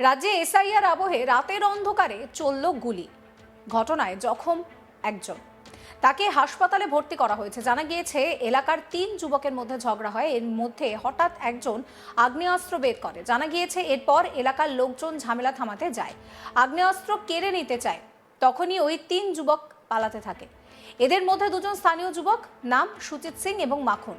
রাজ্যে এসআইআর আবহে রাতের অন্ধকারে চলল গুলি। ঘটনায় জখম একজন, তাকে হাসপাতালে ভর্তি করা হয়েছে। জানা গিয়েছে এলাকার 3 যুবকের মধ্যে ঝগড়া হয়। এর মধ্যে হঠাৎ একজন আগ্নেয়াস্ত্র বের করে। জানা গিয়েছে এরপর এলাকার লোকজন ঝামেলা থামাতে যায়, আগ্নেয়াস্ত্র কেড়ে নিতে চায়। তখনই ওই 3 যুবক পালাতে থাকে। এদের মধ্যে 2 জন স্থানীয় যুবক, নাম সুচিত সিং এবং মাখন,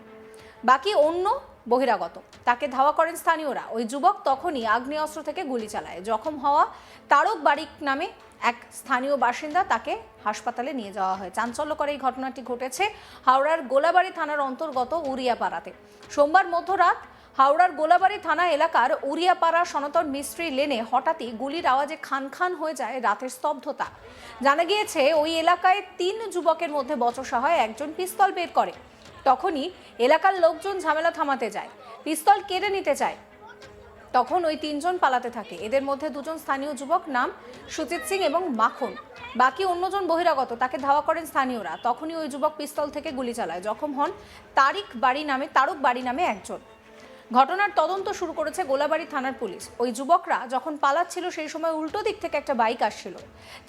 বাকি অন্য বহিরাগত। তাকে ধাওয়া করেন স্থানীয়রা। ওই যুবক তখনই আগ্নেয়াস্ত্র থেকে গুলি চালায়। জখম হওয়া তারক বারিক নামে এক স্থানীয় বাসিন্দা, তাকে হাসপাতালে নিয়ে যাওয়া হয়। চাঞ্চল্যকর এই ঘটনাটি ঘটেছে হাওড়ার গোলাবাড়ি থানার অন্তর্গত উড়িয়াপাড়াতে। সোমবার মধ্যরাত হাওড়ার গোলাবাড়ি থানা এলাকার উড়িয়াপাড়া সনাতন মিস্ত্রি লেনে হঠাৎই গুলির আওয়াজে খান খান হয়ে যায় রাতের স্তব্ধতা। জানা গিয়েছে ওই এলাকায় 3 যুবকের মধ্যে বচসা হয়। একজন পিস্তল বের করে। তখনই এলাকার লোকজন ঝামেলা থামাতে যায়, পিস্তল কেড়ে নিতে চায়। তখন ওই 3 জন পালাতে থাকে। এদের মধ্যে 2 জন স্থানীয় যুবক, নাম সুচিত সিং এবং মাখন, বাকি অন্যজন বহিরাগত। তাকে ধাওয়া করেন স্থানীয়রা। তখনই ওই যুবক পিস্তল থেকে গুলি চালায়। জখম হন তারক বাড়ি নামে একজন। ঘটনার তদন্ত শুরু করেছে গোলাবাড়ি থানার পুলিশ। ওই যুবকরা যখন পালাচ্ছিল সেই সময় উল্টো দিক থেকে একটা বাইক আসছিল।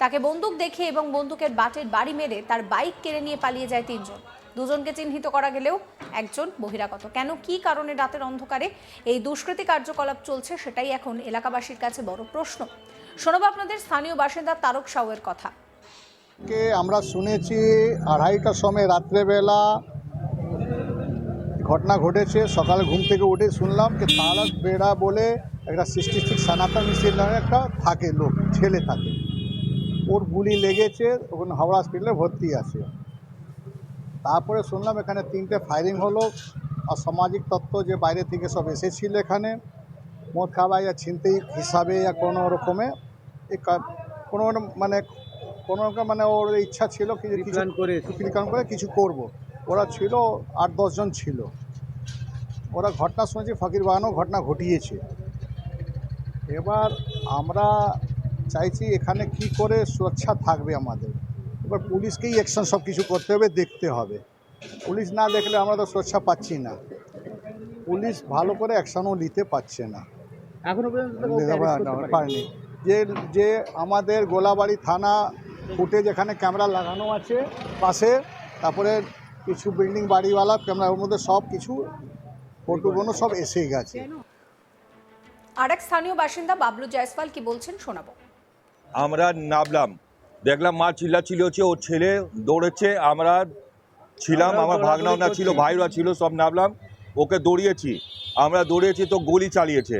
তাকে বন্দুক দেখিয়ে এবং বন্দুকের বাটের বাড়ি মেরে তার বাইক কেড়ে নিয়ে পালিয়ে যায় 3 জন। 2 জনকে চিহ্নিত করা গেলেও একজন বহিরাগত। কেন, কি কারণে রাতের অন্ধকারে এই দুষ্কৃতী কার্যকলাপ চলছে, সেটাই এখন এলাকাবাসীর কাছে বড় প্রশ্ন। শোনাবো আপনাদের স্থানীয় বাসিন্দা তারক সাউয়ের কথা। আমরা শুনেছি 2:30টার সময় রাত্রেবেলা ঘটনা ঘটেছে। সকালে ঘুম থেকে উঠে শুনলাম যে তারক বেড়া বলে একটা 66 সনাতন মিস্ত্রি নামে একটা থাকে, লোক ছেলে থাকে, ওর গুলি লেগেছে, ওখানে হাওড়া হসপিটালে ভর্তি আছে। তারপরে শুনলাম এখানে 3টে ফায়ারিং হলো। অসামাজিক তত্ত্ব যে বাইরে থেকে সব এসেছিল এখানে মদ খাওয়া या ছিনতাই হিসাবে या কোনো রকমে কোনো মানে ওর ইচ্ছা ছিল কি প্ল্যান করে কিছু করব। ওরা ছিল 8-10 জন ছিল। ওরা ঘটনা শুনেছি ফকির বাগানও ঘটনা ঘটিয়েছে। এবার আমরা চাইছি এখানে কি করে সুরক্ষা থাকবে আমাদের। এবার পুলিশকেই অ্যাকশন সব কিছু করতে হবে, দেখতে হবে। পুলিশ না দেখলে আমরা তো সুরক্ষা পাচ্ছি না। পুলিশ ভালো করে অ্যাকশনও নিতে পারছে না, এখনও পর্যন্ত পারেনি। যে আমাদের গোলাবাড়ি থানা ফুটেজ এখানে ক্যামেরা লাগানো আছে পাশে, তারপরে কিছু বিল্ডিং বাড়িওয়ালা ক্যামেরা, ওর মধ্যে সব কিছু ফটোগুলো সব এসে গেছে। আরেক স্থানীয় বাসিন্দা বাবলু জয়সওয়াল কি বলছেন শোনাবো। আমরা নামলাম, দেখলাম মা চিল্লাচিল্লি হচ্ছে, ওর ছেলে দৌড়েছে, আমরা ছিলাম, আমার ভাগনা ছিল, ভাইরা ছিল, সব নামলাম, ওকে দৌড়িয়েছি। আমরা দৌড়িয়েছি তো গুলি চালিয়েছে।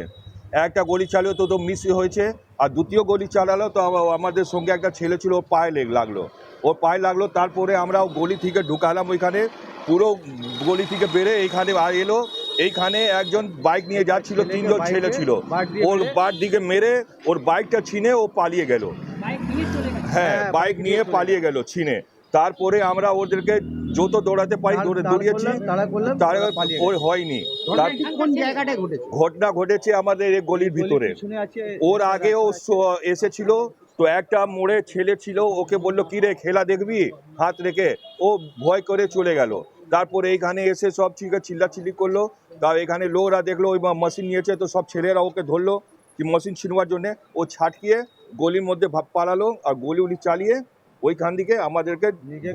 একটা গুলি চালিয়ে তো মিস হয়েছে, আর দ্বিতীয় গুলি চালালো তো আমাদের সঙ্গে একটা ছেলে ছিল, ওর পায়ে লাগলো। তারপরে আমরা গলি থেকে ঢুকালাম ওইখানে, পুরো গলি থেকে বেড়ে এইখানে এলো। এইখানে একজন বাইক নিয়ে যাচ্ছিল, 3 জন ছেলে ছিল, ওর বার দিকে মেরে ওর বাইকটা ছিনে ও পালিয়ে গেল। হ্যাঁ, বাইক নিয়ে পালিয়ে গেল ছিনে। তারপরে আমরা ওদেরকে যত দৌড়াতে পারি দৌড়িয়েছি, তারা ওর হয়নি। ঘটনা ঘটেছে আমাদের এই গলির ভিতরে। ওর আগেও এসেছিল তো, একটা মোড়ে ছেলে ছিল, ওকে বললো কি রে খেলা দেখবি, হাত রেখে, ও ভয় করে চলে গেল। তারপরে এইখানে এসে সব চিল্লাচিল্লি করলো। তা এখানে লোকরা দেখলো ওই মেশিন নিয়েছে, তো সব ছেলেরা ওকে ধরলো কি মেশিন ছিনবার জন্যে। ও ছাটকিয়ে গলির মধ্যে পালালো, আর গলি উলি চালিয়ে ওইখান থেকে আমাদেরকে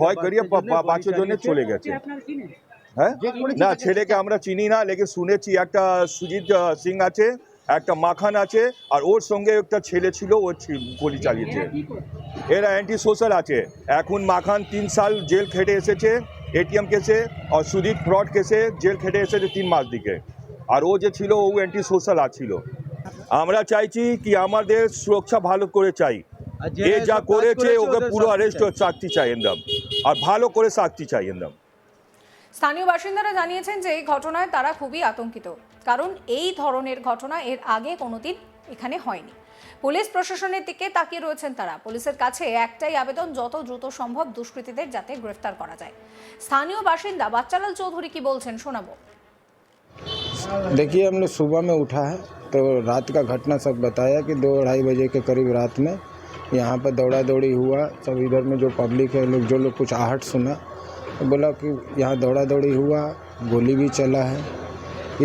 ভয় করিয়ে বাঁচার জন্য চলে গেছে। হ্যাঁ, না ছেলেকে আমরা চিনি না, লেকিন শুনেছি একটা সুজিত সিং আছে, একটা মাখান আছে, আর ওর সঙ্গে একটা ছেলে ছিল, ও গুলি চালিয়েছে। এরা অ্যান্টি সোশ্যাল আছে। এখন মাখান 3 সাল জেল খেটে এসেছে এটিএম কেসে, আর সুজিত ফ্রড কেসে জেল খেটে এসেছে 3 মাস দিকে। আর ও যে ছিল ও অ্যান্টি সোশ্যাল ছিল। আমরা চাইছি কি আমাদের সুরক্ষা ভালো করে চাই। এ যা করেছে ওকে পুরো অ্যারেস্ট শাস্তি চাই একদম, আর ভালো করে শাস্তি চাই একদম। স্থানীয় বাসিন্দারা জানিয়েছেন যে এই ঘটনায় তারা খুবই আতঙ্কিত, কারণ এই ধরনের ঘটনা এর আগে কোনোদিন এখানে হয়নি। পুলিশ প্রশাসনের দিকে তাকিয়ে রয়েছেন তারা। পুলিশের কাছে একটাই আবেদন, যত দ্রুত সম্ভব দুষ্কৃতীদের যাতে গ্রেফতার করা যায়। স্থানীয় বাসিন্দা বাচ্চালাল চৌধুরী কি বলছেন শোনাবো। देखिए, हम लोग सुबह में उठा है तो रात का घटना सब बताया कि 2-2:30 बजे के करीब रात में यहाँ पर दौड़ा दौड़ी हुआ। सब इधर में जो पब्लिक है जो लोग कुछ आहट सुना तो बोला कि यहाँ दौड़ा दौड़ी हुआ, गोली भी चला है।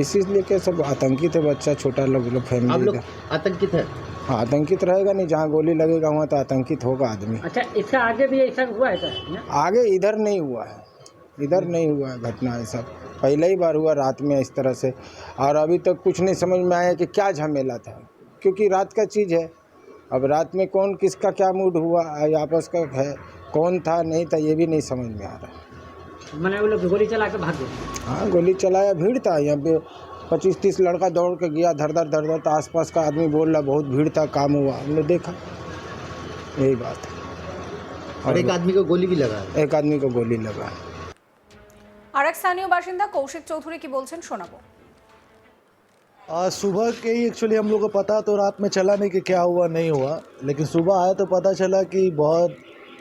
इसीलिए के सब आतंकित है, बच्चा छोटा लोग फैमिली आतंकित है। हाँ, आतंकित रहेगा नहीं, जहाँ गोली लगेगा वहाँ तो आतंकित होगा आदमी। अच्छा, इसका आगे भी ऐसा हुआ है सर? आगे इधर नहीं हुआ है, इधर नहीं हुआ है घटना ऐसा, पहला ही बार हुआ रात में इस तरह से। और अभी तक कुछ नहीं समझ में आया कि क्या झमेला था, क्योंकि रात का चीज़ है। अब रात में कौन किसका क्या मूड हुआ आपस का है, कौन था नहीं था, ये भी नहीं समझ में आ रहा। मैंने वो लोग गोली चला के भाग गए? हाँ, गोली चलाया, भीड़ था यहाँ पे, 25-30 लड़का दौड़ के गया, धर धर तो आसपास का आदमी बोल रहा बहुत भीड़ था, काम हुआ, हमने देखा, यही बात है। और एक आदमी को गोली भी लगा है। एक आदमी को गोली लगा। আর এক স্থানীয় বাসিন্দা কৌশিক চৌধুরী কি বলছেন শোনাবো। आज सुबह के ही एक्चुअली हम लोग को पता तो रात में चला नहीं कि क्या हुआ नहीं हुआ, लेकिन सुबह आया तो पता चला कि बहुत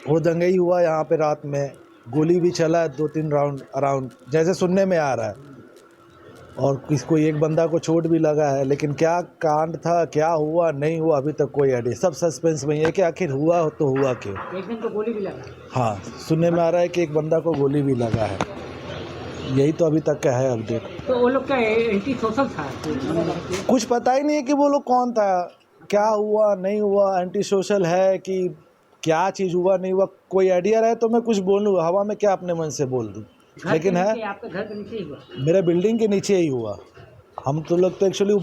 हुड़दंगई हुआ यहाँ पे रात में, गोली भी चला है 2-3 राउंड अराउंड, जैसे सुनने में आ रहा है। और किसको एक बंदा को चोट भी लगा है, लेकिन क्या कांड था, क्या हुआ नहीं हुआ, अभी तक कोई आइडिया, सब सस्पेंस में है कि आखिर हुआ तो हुआ क्यों। एक दिन तो गोली भी लगा? हाँ, सुनने में आ रहा है कि एक बंदा को गोली भी लगा है, यही तो अभी तक का है अपडेट। तो वो लोग क्या एंटी सोशल था? कुछ पता ही नहीं है कि वो लोग कौन था, क्या हुआ नहीं हुआ, एंटी सोशल है कि क्या चीज़ हुआ नहीं हुआ, कोई आइडिया रहे तो मैं कुछ बोलूँ, हवा में क्या अपने मन से बोल दूँ। लेकिन है आपके घर के नीचे ही हुआ? मेरे बिल्डिंग के नीचे ही हुआ। हम तो लोग तो एक्चुअली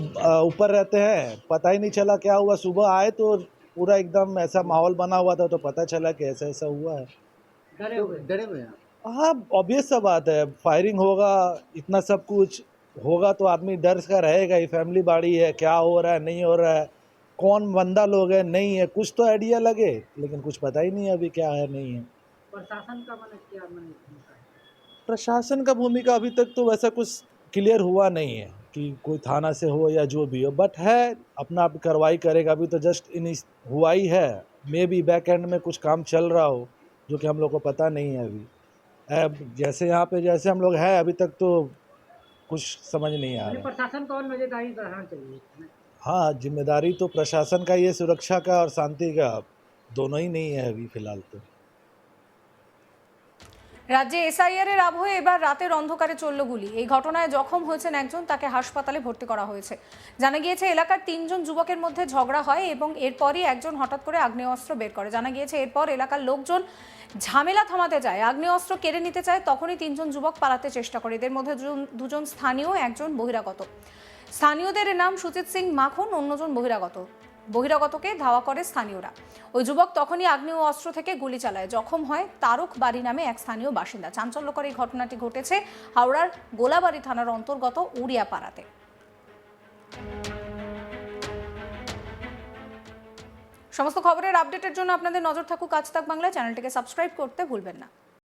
ऊपर रहते हैं, पता ही नहीं चला क्या हुआ। सुबह आए तो पूरा एकदम ऐसा माहौल बना हुआ था, तो पता चला कि ऐसा ऐसा हुआ है। डरे हुए? हाँ, ऑब्वियस सा बात है, फायरिंग होगा, इतना सब कुछ होगा तो आदमी डर का रहेगा ही। फैमिली बाड़ी है, क्या हो रहा है नहीं हो रहा है, कौन बंदा लोग है नहीं है, कुछ तो आइडिया लगे, लेकिन कुछ पता ही नहीं अभी क्या है नहीं है। प्रशासन का क्या प्रशासन का भूमिका अभी तक तो वैसा कुछ क्लियर हुआ नहीं है कि कोई थाना से हो या जो भी हो, बट है अपना आप कार्रवाई करेगा। अभी तो जस्ट हुआ ही है, मे बी बैक एंड में कुछ काम चल रहा हो जो कि हम लोग को पता नहीं है अभी। जैसे यहाँ पे जैसे हम लोग हैं अभी तक तो कुछ समझ नहीं आ रहा। प्रशासन को और नजरदारी बढ़ाना चाहिए। हाँ, जिम्मेदारी तो प्रशासन का, ये सुरक्षा का और शांति का दोनों ही नहीं है अभी फिलहाल तो। রাজ্যে এসআইআর এর আবহে এবার রাতের অন্ধকারে চলল গুলি। এই ঘটনায় জখম হয়েছেন একজন, তাকে হাসপাতালে ভর্তি করা হয়েছে। জানা গিয়েছে এলাকার 3 জন যুবকের মধ্যে ঝগড়া হয় এবং এরপরই একজন হঠাৎ করে আগ্নেয়াস্ত্র বের করে। জানা গিয়েছে এরপর এলাকার লোকজন ঝামেলা থামাতে যায়, আগ্নেয়াস্ত্র কেড়ে নিতে চায়, তখনই 3 জন যুবক পালাতে চেষ্টা করে। এদের মধ্যে দুজন স্থানীয়, একজন বহিরাগত। স্থানীয়দের নাম সুচিত সিং মাখন, অন্যজন বহিরাগতকে ধাওয়া করে স্থানীয়রা। ওই যুবক তখনই আগ্নেয় অস্ত্র থেকে গুলি চালায়। জখম হয় তারক বাড়ি নামে এক স্থানীয় বাসিন্দা। চাঞ্চল্যকর এই ঘটনাটি ঘটেছে হাওড়ার গোলাবাড়ি থানার অন্তর্গত উড়িয়াপাড়াতে। সমস্ত খবরের আপডেটের জন্য আপনাদের নজর থাকুক আজ তাক বাংলা। চ্যানেলটিকে সাবস্ক্রাইব করতে ভুলবেন না।